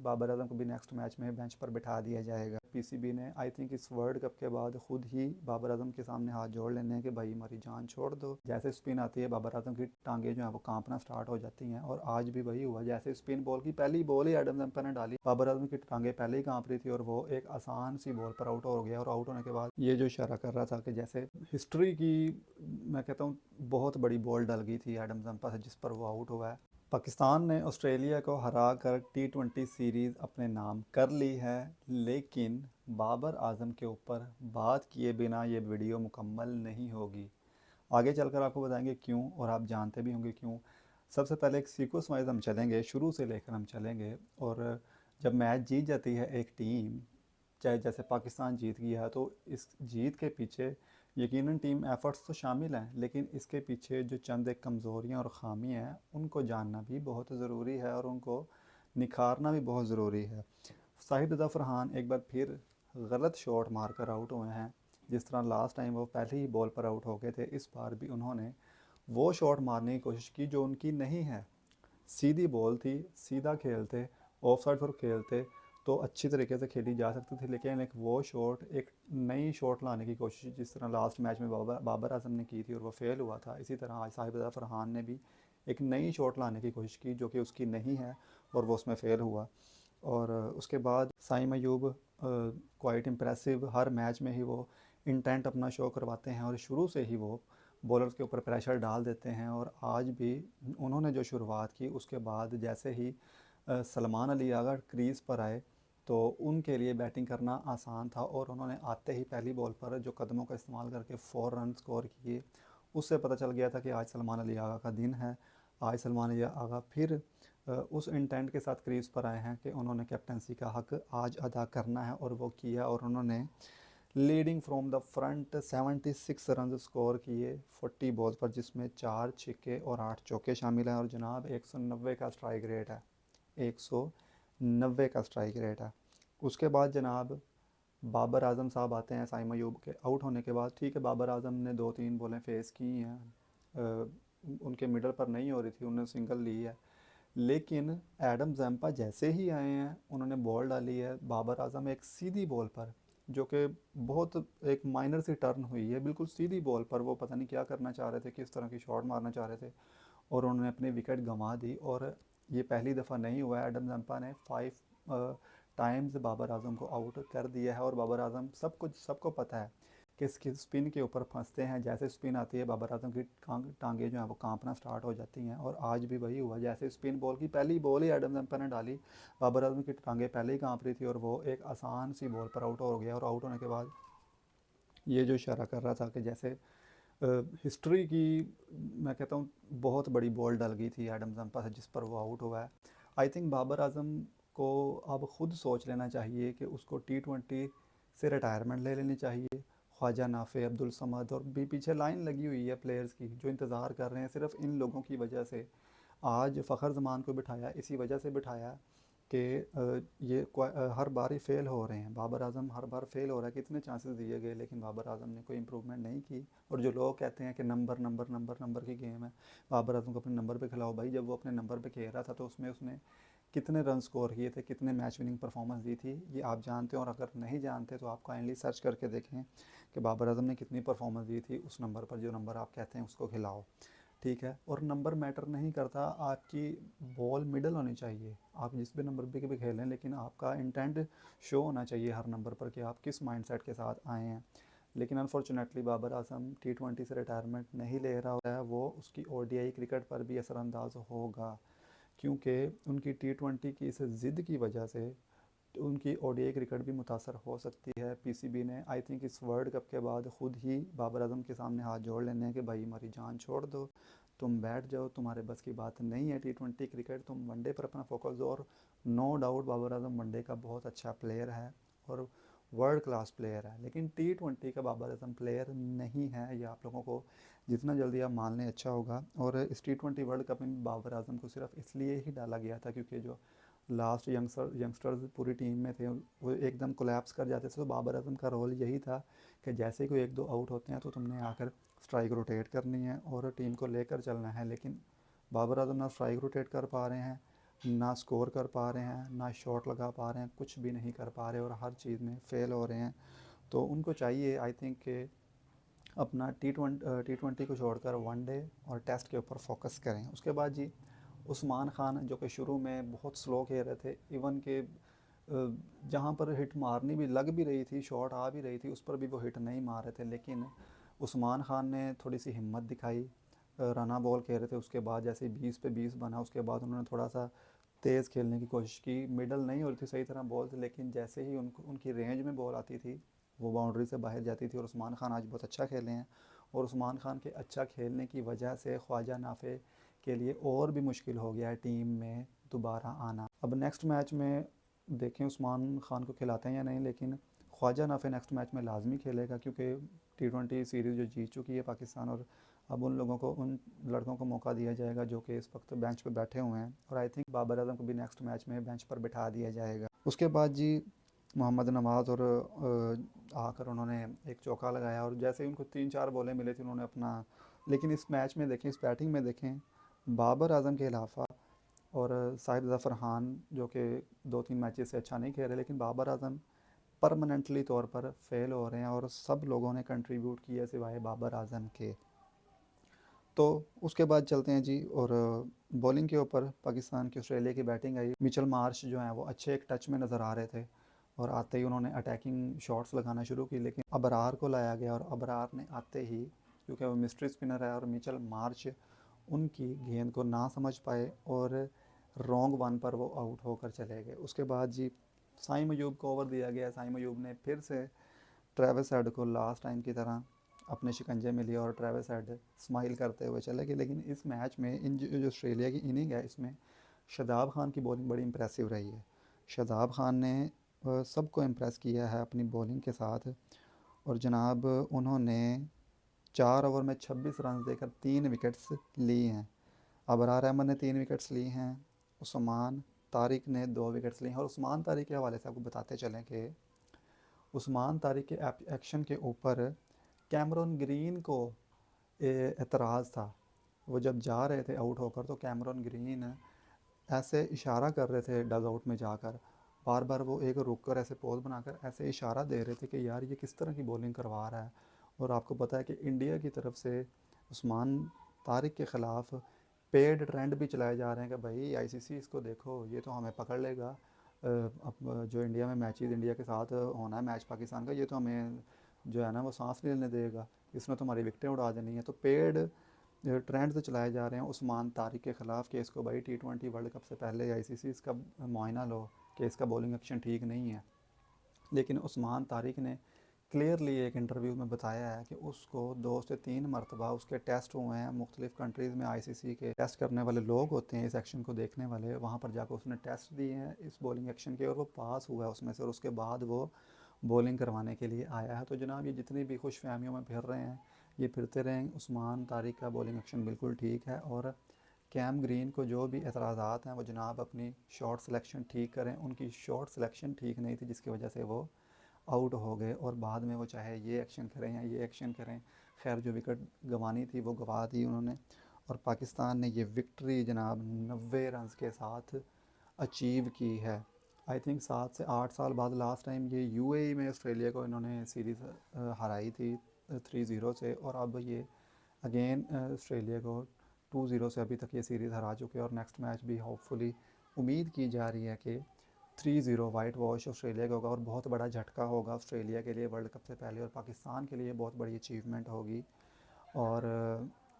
बाबर आजम को भी next match में बेंच पर बिठा दिया जाएगा। पीसीबी ने आई थिंक इस वर्ल्ड कप के बाद खुद ही बाबर आजम के सामने हाथ जोड़ लेने हैं कि भाई हमारी जान छोड़ दो। जैसे स्पिन आती है बाबर आजम की टांगे जो है वो कांपना स्टार्ट हो जाती हैं, और आज भी वही हुआ। जैसे स्पिन बॉल की पहली बॉल ही एडम जम्पा ने डाली, बाबर आजम की टांगे पहले ही कांप रही थी और वो एक आसान सी बॉल पर आउट हो गया। और आउट होने के बाद ये जो इशारा कर रहा था कि जैसे हिस्ट्री की, मैं कहता हूँ, बहुत बड़ी बॉल डल गई थी एडम जम्पा से जिस पर वो आउट हुआ है। पाकिस्तान ने ऑस्ट्रेलिया को हराकर टी20 सीरीज़ अपने नाम कर ली है, लेकिन बाबर आजम के ऊपर बात किए बिना ये वीडियो मुकम्मल नहीं होगी। आगे चलकर आपको बताएंगे क्यों, और आप जानते भी होंगे क्यों। सबसे पहले एक सीक्वेंस वाइज हम चलेंगे, शुरू से लेकर हम चलेंगे। और जब मैच जीत जाती है एक टीम, चाहे जैसे पाकिस्तान जीत गया है, तो इस जीत के पीछे यकीनन टीम एफर्ट्स तो शामिल हैं, लेकिन इसके पीछे जो चंद एक कमज़ोरियाँ और ख़ामियाँ हैं उनको जानना भी बहुत ज़रूरी है और उनको निखारना भी बहुत ज़रूरी है। साहिद रज़ा फरहान एक बार फिर गलत शॉट मारकर आउट हुए हैं। जिस तरह लास्ट टाइम वो पहले ही बॉल पर आउट हो गए थे, इस बार भी उन्होंने वो शॉट मारने की कोशिश की जो उनकी नहीं है। सीधी बॉल थी, सीधा खेलते, ऑफ साइड पर खेलते तो अच्छी तरीके से खेली जा सकती थी, लेकिन एक वो शॉट, एक नई शॉट लाने की कोशिश जिस तरह लास्ट मैच में बाबर आजम ने की थी और वो फेल हुआ था, इसी तरह आज साहिब रज़ा फरहान ने भी एक नई शॉट लाने की कोशिश की जो कि उसकी नहीं है और वो उसमें फेल हुआ। और उसके बाद साइम अयूब क्वाइट इम्प्रेसिव, हर मैच में ही वो इंटेंट अपना शो करवाते हैं और शुरू से ही वो बॉलर्स के ऊपर प्रेशर डाल देते हैं। और आज भी उन्होंने जो शुरुआत की उसके बाद जैसे ही सलमान अली आगा क्रीज़ पर आए तो उनके लिए बैटिंग करना आसान था, और उन्होंने आते ही पहली बॉल पर जो कदमों का इस्तेमाल करके 4 रन स्कोर किए, उससे पता चल गया था कि आज सलमान अली आगा का दिन है। आज सलमान अली आगा फिर उस इंटेंट के साथ क्रीज़ पर आए हैं कि उन्होंने कैप्टनसी का हक आज अदा करना है, और वो किया। और उन्होंने leading from the front 76 run score किए 40 बॉल पर, जिसमें 4 छक्के और 8 चौके शामिल हैं। और जनाब 190 का स्ट्राइक रेट है, 190 का स्ट्राइक रेट है। उसके बाद जनाब बाबर आजम साहब आते हैं साइम अयूब के आउट होने के बाद। ठीक है, बाबर आजम ने 2-3 बॉलें फेस की हैं, उनके मिडल पर नहीं हो रही थी, उन्होंने सिंगल ली है। लेकिन एडम जैम्पा जैसे ही आए हैं उन्होंने बॉल डाली है बाबर आजम एक सीधी बॉल पर, जो कि बहुत एक माइनर सी टर्न हुई है, बिल्कुल सीधी बॉल पर। वो पता नहीं क्या करना चाह रहे थे, किस तरह की शॉट मारना चाह रहे थे, और उन्होंने अपनी विकेट गंवा दी। और ये पहली दफ़ा नहीं हुआ है, एडम जम्पा ने 5 टाइम्स बाबर आजम को आउट कर दिया है। और बाबर आजम सबको पता है कि इसकी स्पिन के ऊपर फंसते हैं। जैसे स्पिन आती है बाबर आजम की टांगे जो हैं वो कांपना स्टार्ट हो जाती हैं, और आज भी वही हुआ। जैसे स्पिन बॉल की पहली बॉल ही एडम जम्पा ने डाली, बाबर आजम की टांगे पहले ही कांप रही थी और वो एक आसान सी बॉल पर आउट हो गया। और आउट होने के बाद ये जो इशारा कर रहा था कि जैसे हिस्ट्री की, मैं कहता हूँ, बहुत बड़ी बॉल डल गई थी एडम जम्पा से जिस पर वो आउट हुआ है। आई थिंक बाबर आजम को अब ख़ुद सोच लेना चाहिए कि उसको टी20 से रिटायरमेंट ले लेनी चाहिए। ख्वाजा नाफे, अब्दुल समद, और भी पीछे लाइन लगी हुई है प्लेयर्स की जो इंतज़ार कर रहे हैं सिर्फ इन लोगों की वजह से। आज फ़खर जमान को बिठाया, इसी वजह से बिठाया कि ये हर बार ही फ़ेल हो रहे हैं। बाबर आजम हर बार फ़ेल हो रहा है, कितने चांसेस दिए गए लेकिन बाबर आजम ने कोई इम्प्रूवमेंट नहीं की। और जो लोग कहते हैं कि नंबर नंबर नंबर नंबर की गेम है, बाबर आजम को अपने नंबर पे खिलाओ। भाई जब वो अपने नंबर पे खेल रहा था तो उसमें उसने कितने रन स्कोर किए थे, कितने मैच विनिंग परफॉर्मेंस दी थी, ये आप जानते हो। और अगर नहीं जानते तो आप काइंडली सर्च करके देखें कि बाबर आजम ने कितनी परफॉर्मेंस दी थी उस नंबर पर, जो नंबर आप कहते हैं उसको खिलाओ। ठीक है, और नंबर मैटर नहीं करता, आपकी बॉल मिडल होनी चाहिए। आप जिस भी नंबर पे भी खेलें, लेकिन आपका इंटेंट शो होना चाहिए हर नंबर पर कि आप किस माइंडसेट के साथ आए हैं। लेकिन अनफॉर्चुनेटली बाबर आजम टी20 से रिटायरमेंट नहीं ले रहा है, वो उसकी ओडीआई क्रिकेट पर भी असरअंदाज होगा, क्योंकि उनकी टी20 की इस ज़िद की वजह से उनकी ओडीआई क्रिकेट भी मुतासर हो सकती है। पीसीबी ने आई थिंक इस वर्ल्ड कप के बाद खुद ही बाबर आजम के सामने हाथ जोड़ लेने हैं कि भाई हमारी जान छोड़ दो, तुम बैठ जाओ, तुम्हारे बस की बात नहीं है टी20 क्रिकेट, तुम वनडे पर अपना फोकस दो। और no doubt Babar Azam one day का बहुत अच्छा प्लेयर है और वर्ल्ड क्लास प्लेयर है, लेकिन टी20 का बाबर आजम प्लेयर नहीं है। ये आप लोगों को जितना जल्दी आप मान लें अच्छा होगा। और इस टी20 वर्ल्ड कप में बाबर आजम को सिर्फ इसलिए ही डाला गया था क्योंकि जो लास्ट यंगस्टर्स पूरी टीम में थे वो एकदम कोलैप्स कर जाते थे। तो बाबर आजम का रोल यही था कि जैसे कोई 1-2 आउट होते हैं तो तुमने आकर स्ट्राइक रोटेट करनी है और टीम को लेकर चलना है। लेकिन बाबर आजम ना स्ट्राइक रोटेट कर पा रहे हैं, ना स्कोर कर पा रहे हैं, ना शॉट लगा पा रहे हैं, कुछ भी नहीं कर पा रहे और हर चीज़ में फ़ेल हो रहे हैं। तो उनको चाहिए आई थिंक कि अपना टी20 को छोड़कर वनडे और टेस्ट के ऊपर फोकस करें। उसके बाद जी उस्मान खान जो कि शुरू में बहुत स्लो खेल रहे थे, इवन के जहाँ पर हिट मारनी भी लग भी रही थी, शॉट आ भी रही थी, उस पर भी वो हिट नहीं मार रहे थे, लेकिन उस्मान खान ने थोड़ी सी हिम्मत दिखाई। रना बॉल खेल रहे थे, उसके बाद जैसे 20 पे 20 बना, उसके बाद उन्होंने थोड़ा सा तेज़ खेलने की कोशिश की। मिडल नहीं हो रही थी सही तरह बॉल से, लेकिन जैसे ही उनकी रेंज में बॉल आती थी वो बाउंड्री से बाहर जाती थी। और उस्मान खान आज बहुत अच्छा खेले हैं, और उस्मान खान के अच्छा खेलने की वजह से ख्वाजा नाफे के लिए और भी मुश्किल हो गया है टीम में दोबारा आना। अब नेक्स्ट मैच में देखें उस्मान खान को खिलाते हैं या नहीं, लेकिन ख्वाजा नाफे नेक्स्ट मैच में लाजमी खेलेगा, क्योंकि टी20 सीरीज़ जो जीत चुकी है पाकिस्तान, और अब उन लड़कों को मौका दिया जाएगा जो कि इस वक्त बेंच पे बैठे हुए हैं। और आई थिंक बाबर आजम को भी नेक्स्ट मैच में बेंच पर बिठा दिया जाएगा। उसके बाद जी मोहम्मद नवाज़ और आकर उन्होंने एक चौका लगाया, और जैसे ही उनको 3-4 बॉलें मिली थी उन्होंने अपना, लेकिन इस मैच में देखें, इस बैटिंग में देखें, बाबर आजम के अलावा और साहिब ज़फ़र खान जो कि 2-3 मैचेस से अच्छा नहीं खेल रहे, लेकिन बाबर आजम परमानेंटली तौर पर फेल हो रहे हैं, और सब लोगों ने कंट्रीब्यूट किया सिवाय बाबर आजम के। तो उसके बाद चलते हैं जी, और बॉलिंग के ऊपर पाकिस्तान की ऑस्ट्रेलिया की बैटिंग आई। मिचेल मार्श जो हैं वो अच्छे एक टच में नज़र आ रहे थे, और आते ही उन्होंने अटैकिंग शॉट्स लगाना शुरू की, लेकिन अबरार को लाया गया, और अबरार ने आते ही, क्योंकि वो मिस्ट्री स्पिनर है और मिचेल मार्श उनकी गेंद को ना समझ पाए और रॉन्ग वन पर वो आउट होकर चले गए। उसके बाद जी साइम अयूब को ओवर दिया गया। साइम अयूब ने फिर से ट्रेविस हेड को लास्ट टाइम की तरह अपने शिकंजे में लिया, और ट्रेविस हेड स्माइल करते हुए चले गए। लेकिन इस मैच में जो ऑस्ट्रेलिया की इनिंग है, इसमें शादाब खान की बॉलिंग बड़ी इंप्रेसिव रही है। शादाब खान ने सबको इम्प्रेस किया है अपनी बॉलिंग के साथ, और जनाब उन्होंने 4 ओवर में 26 रन देकर 3 विकेट्स ली हैं। अबरार अहमद ने 3 विकेट्स ली हैं, उस्मान तारिक ने 2 विकेट्स ली हैं। और उस्मान तारिक के हवाले से आपको बताते चलें कि उस्मान तारिक के एक्शन के ऊपर कैमरन ग्रीन को एतराज़ था। वो जब जा रहे थे आउट होकर, तो कैमरन ग्रीन ऐसे इशारा कर रहे थे डग आउट में जाकर, बार बार वो एक रुक कर ऐसे पोज बनाकर ऐसे इशारा दे रहे थे कि यार ये किस तरह की बॉलिंग करवा रहा है। और आपको पता है कि इंडिया की तरफ से उस्मान तारिक के ख़िलाफ़ पेड ट्रेंड भी चलाए जा रहे हैं कि भाई आईसीसी इसको देखो, ये तो हमें पकड़ लेगा। अब जो इंडिया में मैचेस इंडिया के साथ होना है मैच पाकिस्तान का, ये तो हमें जो है ना वो सांस नहीं लेने देगा, इसने तो हमारी विकटें उड़ा देनी है। तो पेड ट्रेंड से चलाए जा रहे हैं उस्मान तारिक के ख़िलाफ़ कि इसको भाई टी20 वर्ल्ड कप से पहले आईसीसी इसका मुआयना लो कि इसका बॉलिंग एक्शन ठीक नहीं है। लेकिन उस्मान तारिक ने क्लियरली एक इंटरव्यू में बताया है कि उसको 2 से 3 मरतबा उसके टेस्ट हुए हैं मुख्तलिफ़ कंट्रीज़ में। आईसीसी के टेस्ट करने वाले लोग होते हैं, इस एक्शन को देखने वाले, वहाँ पर जाकर उसने टेस्ट दिए हैं इस बॉलिंग एक्शन के, और वो पास हुआ है उसमें से, और उसके बाद वो बॉलिंग करवाने के लिए आया है। तो जनाब ये जितनी भी खुश फहमियों में फिर रहे हैं, ये फिरते रहें। उस्मान तारिक का बॉलिंग एक्शन बिल्कुल ठीक है, और कैम ग्रीन को जो भी एतराज़ात हैं वो जनाब अपनी शॉट सिलेक्शन ठीक करें। उनकी शॉट सिलेक्शन ठीक नहीं थी, जिसकी वजह से वो आउट हो गए, और बाद में वो चाहे ये एक्शन करें या ये एक्शन करें, खैर जो विकेट गंवानी थी वो गंवा दी उन्होंने। और पाकिस्तान ने ये विक्ट्री जनाब 90 रन के साथ अचीव की है। आई थिंक 7 से 8 साल बाद लास्ट टाइम ये यूएई में ऑस्ट्रेलिया को इन्होंने सीरीज़ हराई थी 3-0 से, और अब ये अगेन ऑस्ट्रेलिया को 2-0 से अभी तक ये सीरीज़ हरा चुके हैं। और नेक्स्ट मैच भी होपफुली उम्मीद की जा रही है कि 3-0 वाइट वॉश ऑस्ट्रेलिया का होगा, और बहुत बड़ा झटका होगा ऑस्ट्रेलिया के लिए वर्ल्ड कप से पहले, और पाकिस्तान के लिए बहुत बड़ी अचीवमेंट होगी। और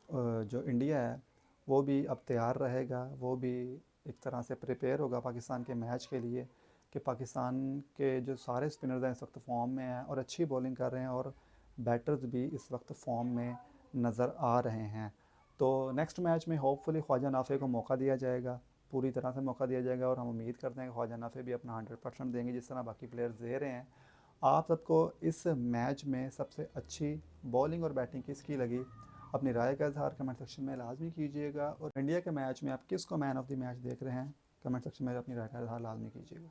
जो इंडिया है वो भी अब तैयार रहेगा, वो भी एक तरह से प्रिपेयर होगा पाकिस्तान के मैच के लिए, कि पाकिस्तान के जो सारे स्पिनर्स हैं इस वक्त फॉर्म में हैं और अच्छी बॉलिंग कर रहे हैं, और बैटर्स भी इस वक्त फॉर्म में नज़र आ रहे हैं। तो नेक्स्ट मैच में होपफुली ख्वाजा नाफे को मौका दिया जाएगा, पूरी तरह से मौका दिया जाएगा, और हम उम्मीद करते हैं कि ख्वाजा नाफे भी अपना 100% देंगे जिस तरह बाकी प्लेयर्स दे रहे हैं। आप सबको इस मैच में सबसे अच्छी बॉलिंग और बैटिंग किसकी लगी, अपनी राय का इजहार कमेंट सेक्शन में लाजमी कीजिएगा। और इंडिया के मैच में आप किसको मैन ऑफ द मैच देख रहे हैं, कमेंट सेक्शन में अपनी राय का इजहार लाजमी कीजिएगा।